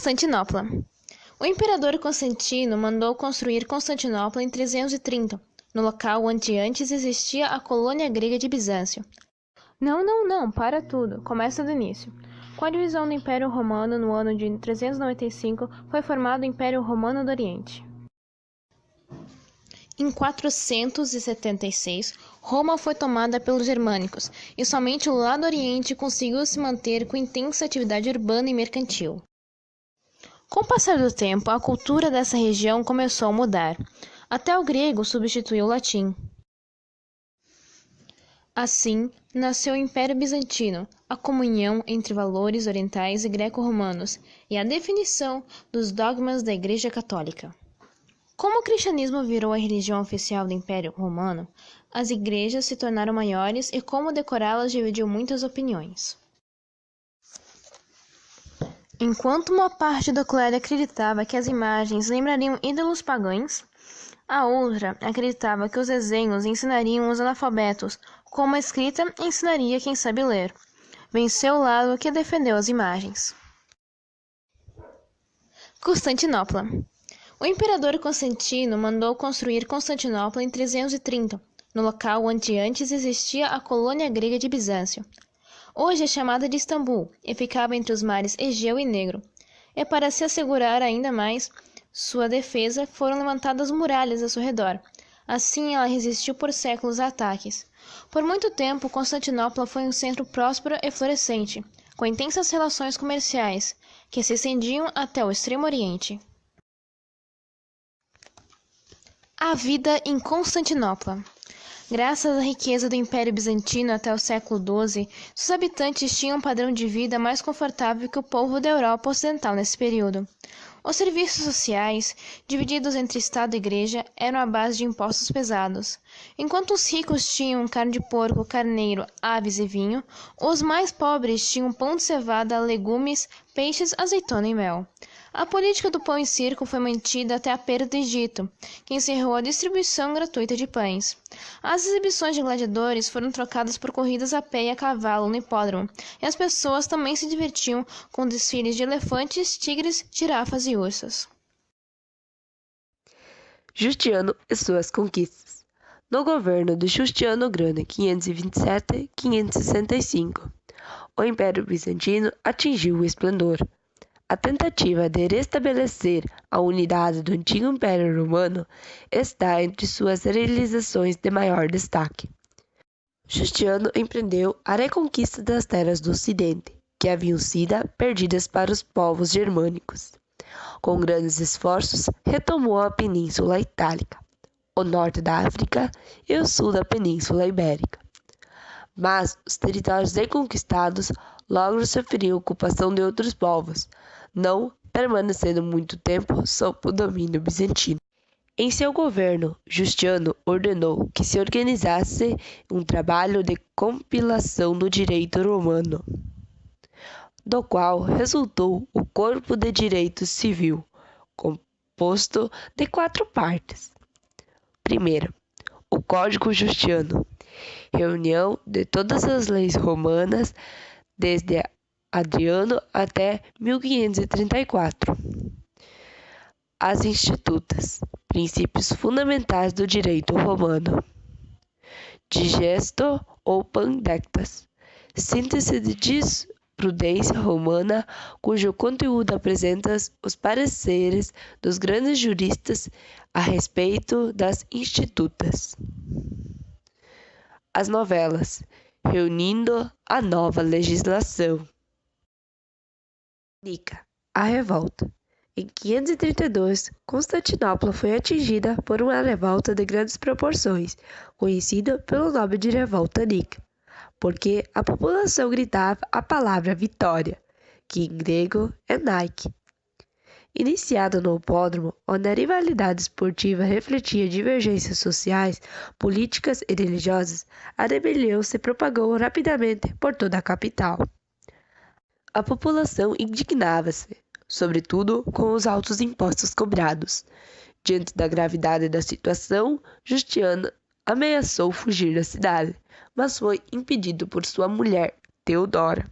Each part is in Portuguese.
Constantinopla. O imperador Constantino mandou construir Constantinopla em 330, no local onde antes existia a colônia grega de Bizâncio. Não, para tudo. Começa do início. Com a divisão do Império Romano no ano de 395, foi formado o Império Romano do Oriente. Em 476, Roma foi tomada pelos germânicos, e somente o lado oriente conseguiu se manter com intensa atividade urbana e mercantil. Com o passar do tempo, a cultura dessa região começou a mudar. Até o grego substituiu o latim. Assim, nasceu o Império Bizantino, a comunhão entre valores orientais e greco-romanos, e a definição dos dogmas da Igreja Católica. Como o cristianismo virou a religião oficial do Império Romano, as igrejas se tornaram maiores e como decorá-las dividiu muitas opiniões. Enquanto uma parte do clero acreditava que as imagens lembrariam ídolos pagãos, a outra acreditava que os desenhos ensinariam os analfabetos, como a escrita ensinaria quem sabe ler. Venceu o lado que defendeu as imagens. Constantinopla. O imperador Constantino mandou construir Constantinopla em 330, no local onde antes existia a colônia grega de Bizâncio. Hoje é chamada de Istambul e ficava entre os mares Egeu e Negro. E para se assegurar ainda mais sua defesa, foram levantadas muralhas ao seu redor. Assim, ela resistiu por séculos a ataques. Por muito tempo, Constantinopla foi um centro próspero e florescente, com intensas relações comerciais, que se estendiam até o Extremo Oriente. A vida em Constantinopla. Graças à riqueza do Império Bizantino até o século XII, seus habitantes tinham um padrão de vida mais confortável que o povo da Europa Ocidental nesse período. Os serviços sociais, divididos entre Estado e Igreja, eram à base de impostos pesados. Enquanto os ricos tinham carne de porco, carneiro, aves e vinho, os mais pobres tinham pão de cevada, legumes, peixes, azeitona e mel. A política do pão e circo foi mantida até a perda do Egito, que encerrou a distribuição gratuita de pães. As exibições de gladiadores foram trocadas por corridas a pé e a cavalo no hipódromo, e as pessoas também se divertiam com desfiles de elefantes, tigres, girafas e ursas. Justiniano e suas conquistas. No governo de Justiniano Grande, 527-565, o Império Bizantino atingiu o esplendor. A tentativa de restabelecer a unidade do antigo Império Romano está entre suas realizações de maior destaque. Justiniano empreendeu a reconquista das terras do Ocidente, que haviam sido perdidas para os povos germânicos. Com grandes esforços, retomou a Península Itálica, o norte da África e o sul da Península Ibérica. Mas os territórios reconquistados logo sofriam ocupação de outros povos, não permanecendo muito tempo sob o domínio bizantino. Em seu governo, Justiniano ordenou que se organizasse um trabalho de compilação do direito romano, do qual resultou o Corpo de Direito Civil, composto de 4 partes. Primeira, o Código Justiniano, reunião de todas as leis romanas desde Adriano até 1534. As Institutas, princípios fundamentais do direito romano. Digesto ou Pandectas, síntese de jurisprudência romana, cujo conteúdo apresenta os pareceres dos grandes juristas a respeito das Institutas. As novelas, reunindo a nova legislação. A revolta. Em 532, Constantinopla foi atingida por uma revolta de grandes proporções, conhecida pelo nome de Revolta Nica, porque a população gritava a palavra vitória, que em grego é Nike. Iniciada no hipódromo, onde a rivalidade esportiva refletia divergências sociais, políticas e religiosas, a rebelião se propagou rapidamente por toda a capital. A população indignava-se, sobretudo com os altos impostos cobrados. Diante da gravidade da situação, Justiniano ameaçou fugir da cidade, mas foi impedido por sua mulher, Teodora.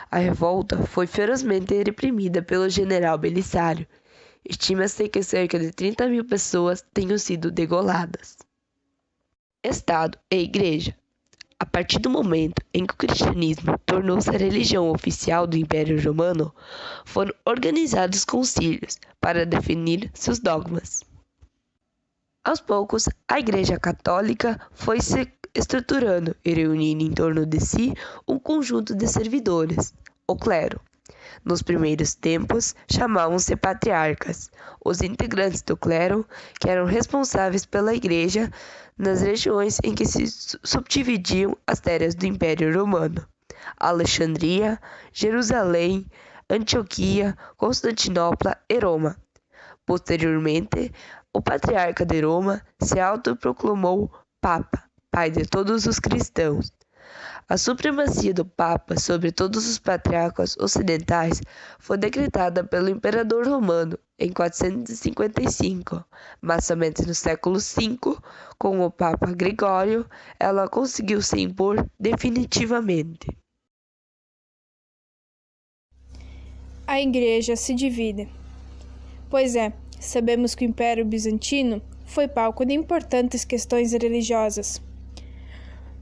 A revolta foi ferozmente reprimida pelo general Belisário. Estima-se que cerca de 30.000 pessoas tenham sido degoladas. Estado e Igreja. A partir do momento em que o cristianismo tornou-se a religião oficial do Império Romano, foram organizados concílios para definir seus dogmas. Aos poucos, a Igreja Católica foi se estruturando e reunindo em torno de si um conjunto de servidores, o clero. Nos primeiros tempos, chamavam-se patriarcas, os integrantes do clero que eram responsáveis pela Igreja nas regiões em que se subdividiam as terras do Império Romano: Alexandria, Jerusalém, Antioquia, Constantinopla e Roma. Posteriormente, o patriarca de Roma se autoproclamou Papa, pai de todos os cristãos. A supremacia do Papa sobre todos os patriarcas ocidentais foi decretada pelo imperador romano em 455, mas somente no século V, com o Papa Gregório, ela conseguiu se impor definitivamente. A Igreja se divide. Pois é, sabemos que o Império Bizantino foi palco de importantes questões religiosas.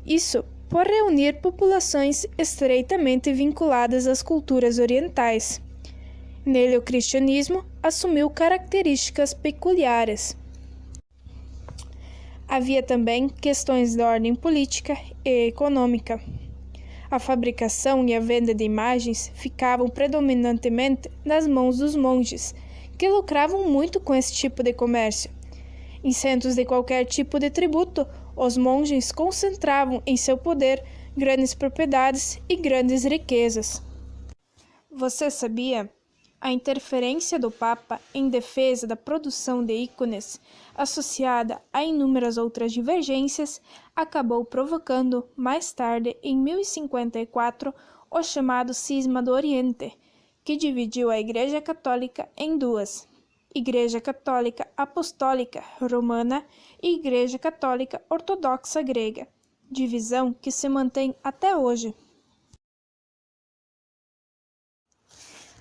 Isso por reunir populações estreitamente vinculadas às culturas orientais. Nele, o cristianismo assumiu características peculiares. Havia também questões de ordem política e econômica. A fabricação e a venda de imagens ficavam predominantemente nas mãos dos monges, que lucravam muito com esse tipo de comércio. Isentos de qualquer tipo de tributo, os monges concentravam em seu poder grandes propriedades e grandes riquezas. Você sabia? A interferência do Papa em defesa da produção de ícones, associada a inúmeras outras divergências, acabou provocando, mais tarde, em 1054, o chamado Cisma do Oriente, que dividiu a Igreja Católica em duas: Igreja Católica Apostólica Romana e Igreja Católica Ortodoxa Grega, divisão que se mantém até hoje.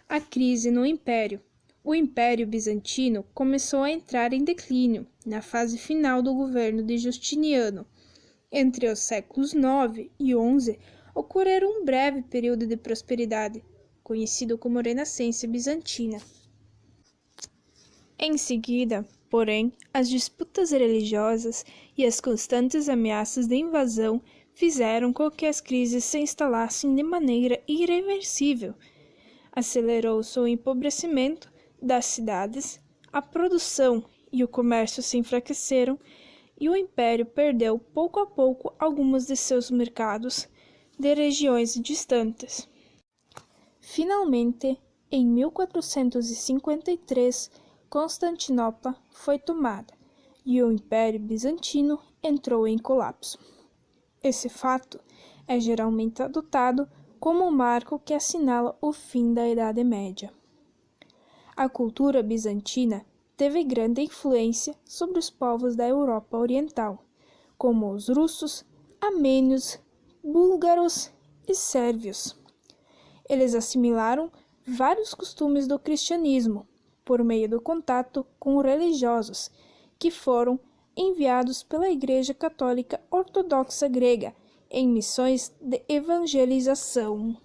A crise no Império. O Império Bizantino começou a entrar em declínio na fase final do governo de Justiniano. Entre os séculos IX e XI, ocorreu um breve período de prosperidade, conhecido como Renascença Bizantina. Em seguida, porém, as disputas religiosas e as constantes ameaças de invasão fizeram com que as crises se instalassem de maneira irreversível. Acelerou-se o empobrecimento das cidades, a produção e o comércio se enfraqueceram e o Império perdeu pouco a pouco alguns de seus mercados de regiões distantes. Finalmente, em 1453, Constantinopla foi tomada e o Império Bizantino entrou em colapso. Esse fato é geralmente adotado como um marco que assinala o fim da Idade Média. A cultura bizantina teve grande influência sobre os povos da Europa Oriental, como os russos, armênios, búlgaros e sérvios. Eles assimilaram vários costumes do cristianismo por meio do contato com religiosos que foram enviados pela Igreja Católica Ortodoxa Grega em missões de evangelização.